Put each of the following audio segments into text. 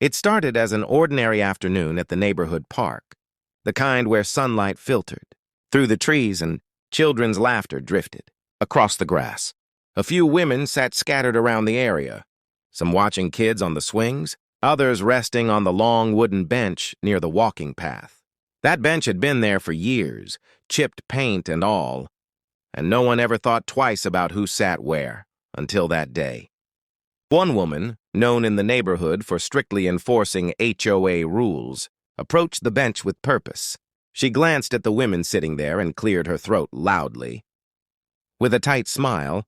It started as an ordinary afternoon at the neighborhood park, the kind where sunlight filtered through the trees and children's laughter drifted across the grass. A few women sat scattered around the area, some watching kids on the swings, others resting on the long wooden bench near the walking path. That bench had been there for years, chipped paint and all, and no one ever thought twice about who sat where until that day. One woman, known in the neighborhood for strictly enforcing HOA rules, approached the bench with purpose. She glanced at the women sitting there and cleared her throat loudly. With a tight smile,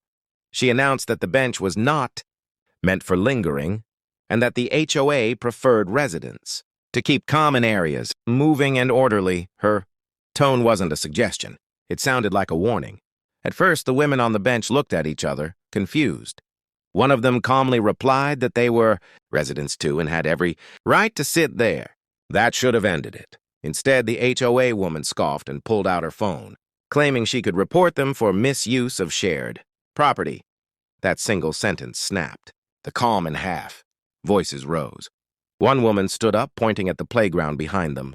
she announced that the bench was not meant for lingering and that the HOA preferred residents to keep common areas moving and orderly. Her tone wasn't a suggestion. It sounded like a warning. At first, the women on the bench looked at each other, confused. One of them calmly replied that they were residents too and had every right to sit there. That should have ended it. Instead, the HOA woman scoffed and pulled out her phone, claiming she could report them for misuse of shared property. That single sentence snapped. The calm in half. Voices rose. One woman stood up, pointing at the playground behind them,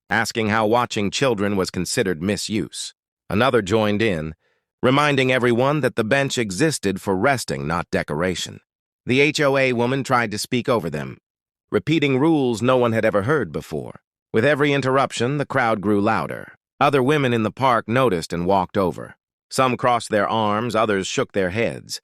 asking how watching children was considered misuse. Another joined in, reminding everyone that the bench existed for resting, not decoration. The HOA woman tried to speak over them, repeating rules no one had ever heard before. With every interruption, the crowd grew louder. Other women in the park noticed and walked over. Some crossed their arms, others shook their heads.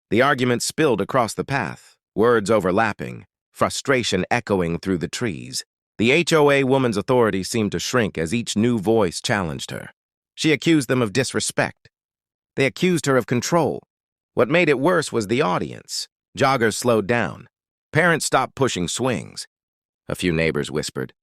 The argument spilled across the path, words overlapping, frustration echoing through the trees. The HOA woman's authority seemed to shrink as each new voice challenged her. She accused them of disrespect. They accused her of control. What made it worse was the audience. Joggers slowed down. Parents stopped pushing swings. A few neighbors whispered,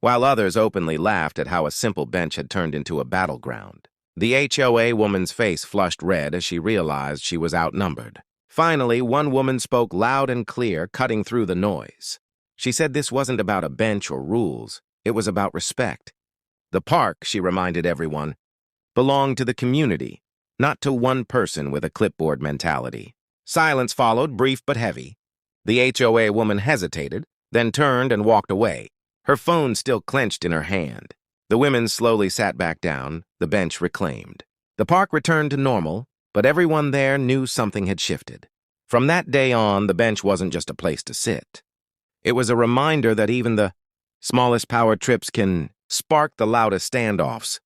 while others openly laughed at how a simple bench had turned into a battleground. The HOA woman's face flushed red as she realized she was outnumbered. Finally, one woman spoke loud and clear, cutting through the noise. She said this wasn't about a bench or rules. It was about respect. The park, she reminded everyone, belonged to the community, not to one person with a clipboard mentality. Silence followed, brief but heavy. The HOA woman hesitated, then turned and walked away, her phone still clenched in her hand. The women slowly sat back down, the bench reclaimed. The park returned to normal, but everyone there knew something had shifted. From that day on, the bench wasn't just a place to sit. It was a reminder that even the smallest power trips can spark the loudest standoffs.